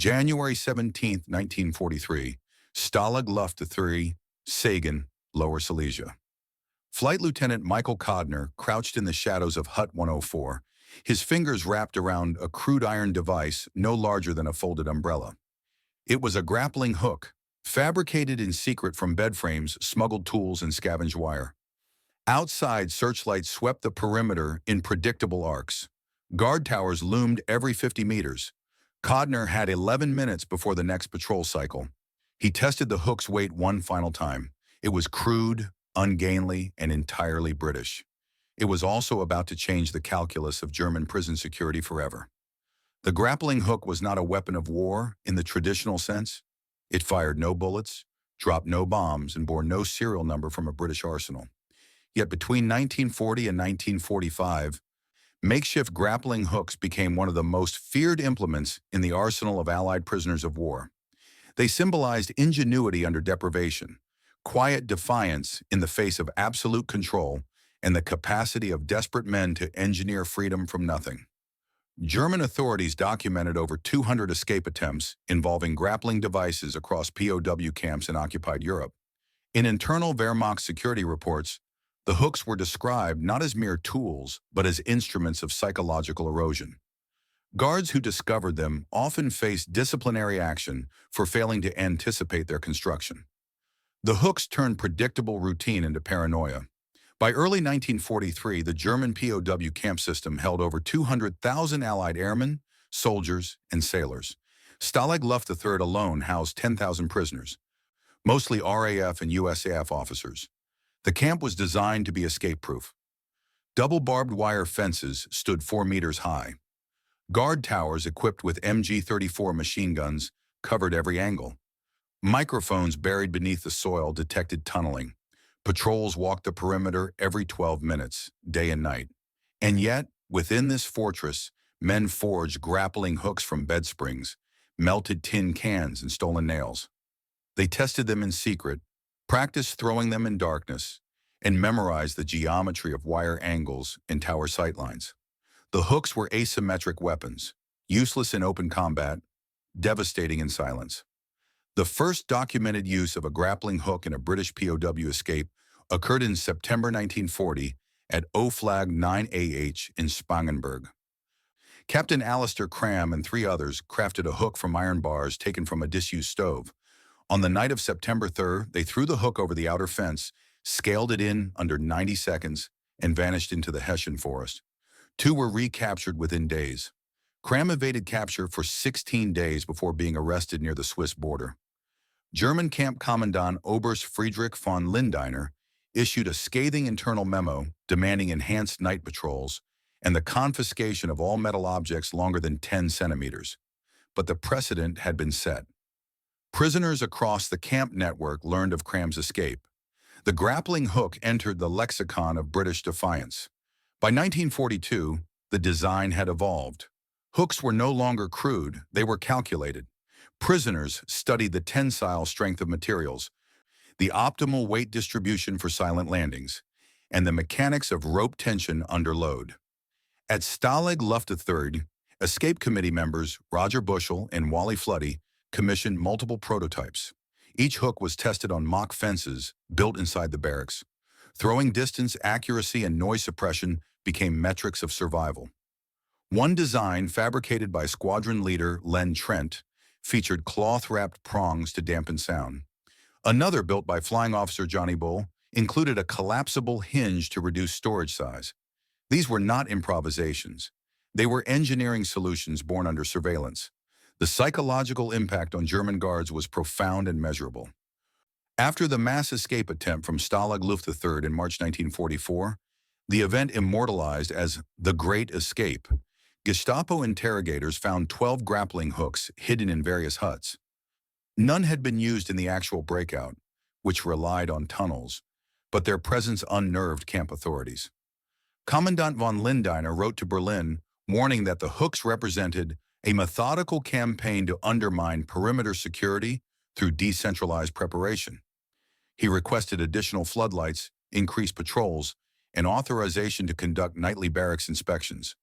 January 17, 1943, Stalag Luft 3, Sagan, Lower Silesia. Flight Lieutenant Michael Kodner crouched in the shadows of Hut 104, his fingers wrapped around a crude iron device no larger than a folded umbrella. It was a grappling hook, fabricated in secret from bed frames, smuggled tools, and scavenged wire. Outside, searchlights swept the perimeter in predictable arcs. Guard towers loomed every 50 meters. Kodner had 11 minutes before the next patrol cycle. He tested the hook's weight one final time. It was crude, ungainly, and entirely British. It was also about to change the calculus of German prison security forever. The grappling hook was not a weapon of war in the traditional sense. It fired no bullets, dropped no bombs, and bore no serial number from a British arsenal. Yet between 1940 and 1945, makeshift grappling hooks became one of the most feared implements in the arsenal of Allied prisoners of war. They symbolized ingenuity under deprivation, quiet defiance in the face of absolute control, and the capacity of desperate men to engineer freedom from nothing. German authorities documented over 200 escape attempts involving grappling devices across POW camps in occupied Europe. In internal Wehrmacht security reports, the hooks were described not as mere tools, but as instruments of psychological erosion. Guards who discovered them often faced disciplinary action for failing to anticipate their construction. The hooks turned predictable routine into paranoia. By early 1943, the German POW camp system held over 200,000 Allied airmen, soldiers, and sailors. Stalag Luft III alone housed 10,000 prisoners, mostly RAF and USAF officers. The camp was designed to be escape-proof. Double barbed wire fences stood 4 meters high. Guard towers equipped with MG-34 machine guns covered every angle. Microphones buried beneath the soil detected tunneling. Patrols walked the perimeter every 12 minutes, day and night. And yet, within this fortress, men forged grappling hooks from bed springs, melted tin cans, and stolen nails. They tested them in secret, practiced throwing them in darkness, and memorized the geometry of wire angles and tower sightlines. The hooks were asymmetric weapons, useless in open combat, devastating in silence. The first documented use of a grappling hook in a British POW escape occurred in September 1940 at O-Flag 9AH in Spangenberg. Captain Alistair Cram and 3 others crafted a hook from iron bars taken from a disused stove. On the night of September 3rd, they threw the hook over the outer fence, scaled it in under 90 seconds, and vanished into the Hessian forest. 2 were recaptured within days. Cram evaded capture for 16 days before being arrested near the Swiss border. German camp commandant Oberst Friedrich von Lindiner issued a scathing internal memo demanding enhanced night patrols and the confiscation of all metal objects longer than 10 centimeters. But the precedent had been set. Prisoners across the camp network learned of Cram's escape. The grappling hook entered the lexicon of British defiance. By 1942, the design had evolved. Hooks were no longer crude, they were calculated. Prisoners studied the tensile strength of materials, the optimal weight distribution for silent landings, and the mechanics of rope tension under load. At Stalag Luft III, escape committee members Roger Bushell and Wally Floody commissioned multiple prototypes. Each hook was tested on mock fences built inside the barracks. Throwing distance, accuracy, and noise suppression became metrics of survival. One design, fabricated by squadron leader Len Trent, featured cloth-wrapped prongs to dampen sound. Another, built by Flying Officer Johnny Bull, included a collapsible hinge to reduce storage size. These were not improvisations. They were engineering solutions born under surveillance. The psychological impact on German guards was profound and measurable. After the mass escape attempt from Stalag Luft III in March 1944, the event immortalized as the Great Escape, Gestapo interrogators found 12 grappling hooks hidden in various huts. None had been used in the actual breakout, which relied on tunnels, but their presence unnerved camp authorities. Commandant von Lindiner wrote to Berlin, warning that the hooks represented a methodical campaign to undermine perimeter security through decentralized preparation. He requested additional floodlights, increased patrols, and authorization to conduct nightly barracks inspections.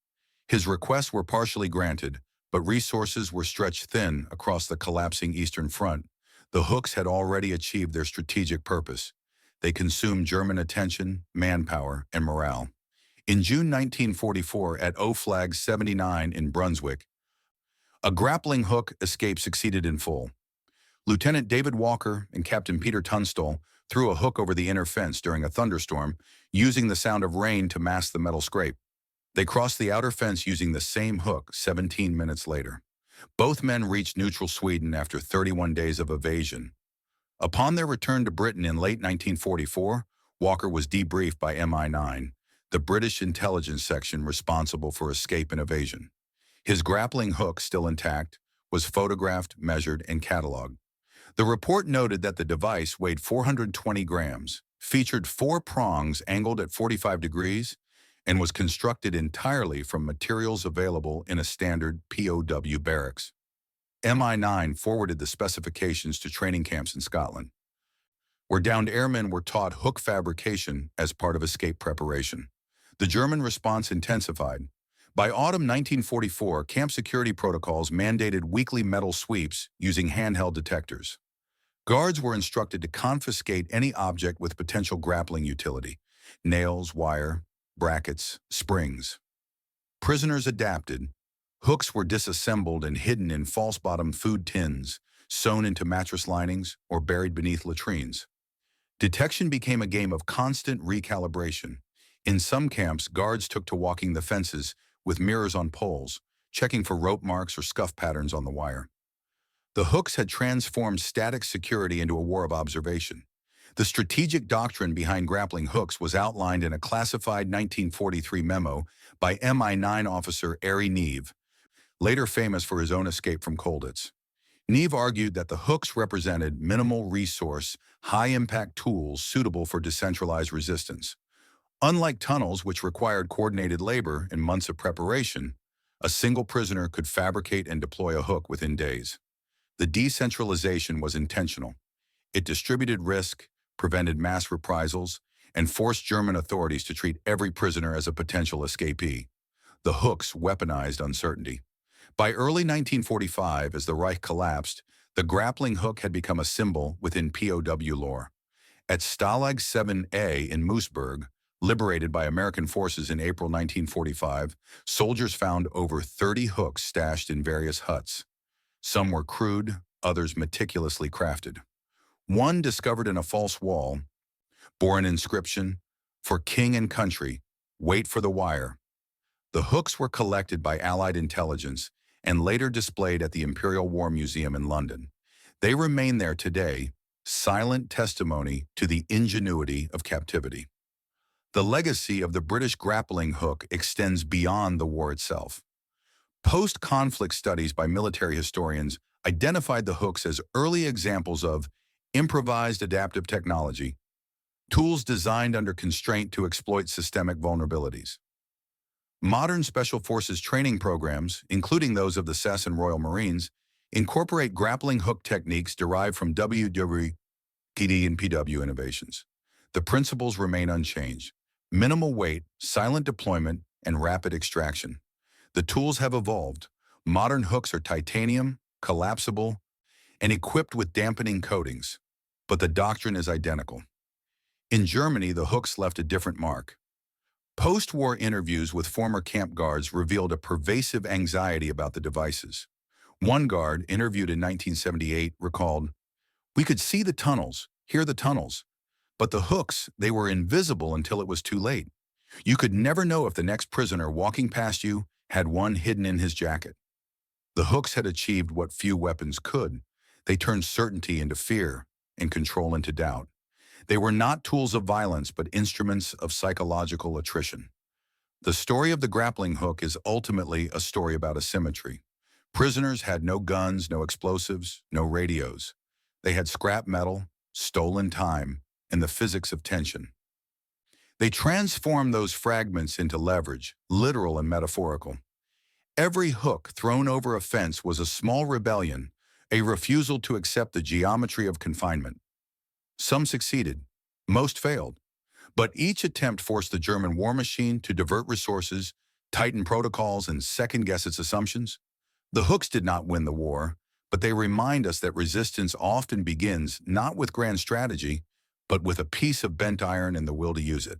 His requests were partially granted, but resources were stretched thin across the collapsing Eastern Front. The hooks had already achieved their strategic purpose. They consumed German attention, manpower, and morale. In June 1944, at O-Flag 79 in Brunswick, a grappling hook escape succeeded in full. Lieutenant David Walker and Captain Peter Tunstall threw a hook over the inner fence during a thunderstorm, using the sound of rain to mask the metal scrape. They crossed the outer fence using the same hook 17 minutes later. Both men reached neutral Sweden after 31 days of evasion. Upon their return to Britain in late 1944, Walker was debriefed by MI9, the British intelligence section responsible for escape and evasion. His grappling hook, still intact, was photographed, measured, and catalogued. The report noted that the device weighed 420 grams, featured 4 prongs angled at 45 degrees, and was constructed entirely from materials available in a standard POW barracks. MI9 forwarded the specifications to training camps in Scotland, where downed airmen were taught hook fabrication as part of escape preparation. The German response intensified. By autumn 1944, camp security protocols mandated weekly metal sweeps using handheld detectors. Guards were instructed to confiscate any object with potential grappling utility: nails, wire, brackets, springs. Prisoners adapted. Hooks were disassembled and hidden in false-bottom food tins, sewn into mattress linings, or buried beneath latrines. Detection became a game of constant recalibration. In some camps, guards took to walking the fences with mirrors on poles, checking for rope marks or scuff patterns on the wire. The hooks had transformed static security into a war of observation. The strategic doctrine behind grappling hooks was outlined in a classified 1943 memo by MI9 officer Ari Neve, later famous for his own escape from Colditz. Neve argued that the hooks represented minimal resource, high-impact tools suitable for decentralized resistance. Unlike tunnels, which required coordinated labor and months of preparation, a single prisoner could fabricate and deploy a hook within days. The decentralization was intentional. It distributed risk, prevented mass reprisals, and forced German authorities to treat every prisoner as a potential escapee. The hooks weaponized uncertainty. By early 1945, as the Reich collapsed, the grappling hook had become a symbol within POW lore. At Stalag 7A in Moosburg, liberated by American forces in April 1945, soldiers found over 30 hooks stashed in various huts. Some were crude, others meticulously crafted. One, discovered in a false wall, bore an inscription, "For King and Country, wait for the wire." The hooks were collected by Allied intelligence and later displayed at the Imperial War Museum in London. They remain there today, silent testimony to the ingenuity of captivity. The legacy of the British grappling hook extends beyond the war itself. Post-conflict studies by military historians identified the hooks as early examples of improvised adaptive technology, tools designed under constraint to exploit systemic vulnerabilities. Modern Special Forces training programs, including those of the SAS and Royal Marines, incorporate grappling hook techniques derived from WW and PW innovations. The principles remain unchanged: minimal weight, silent deployment, and rapid extraction. The tools have evolved. Modern hooks are titanium, collapsible, and equipped with dampening coatings, but the doctrine is identical. In Germany, the hooks left a different mark. Post-war interviews with former camp guards revealed a pervasive anxiety about the devices. One guard, interviewed in 1978, recalled, "We could see the tunnels, hear the tunnels, but the hooks, they were invisible until it was too late. You could never know if the next prisoner walking past you had one hidden in his jacket." The hooks had achieved what few weapons could. They turned certainty into fear and control into doubt. They were not tools of violence, but instruments of psychological attrition. The story of the grappling hook is ultimately a story about asymmetry. Prisoners had no guns, no explosives, no radios. They had scrap metal, stolen time, and the physics of tension. They transformed those fragments into leverage, literal and metaphorical. Every hook thrown over a fence was a small rebellion, a refusal to accept the geometry of confinement. Some succeeded, most failed, but each attempt forced the German war machine to divert resources, tighten protocols, and second-guess its assumptions. The hooks did not win the war, but they remind us that resistance often begins not with grand strategy, but with a piece of bent iron and the will to use it.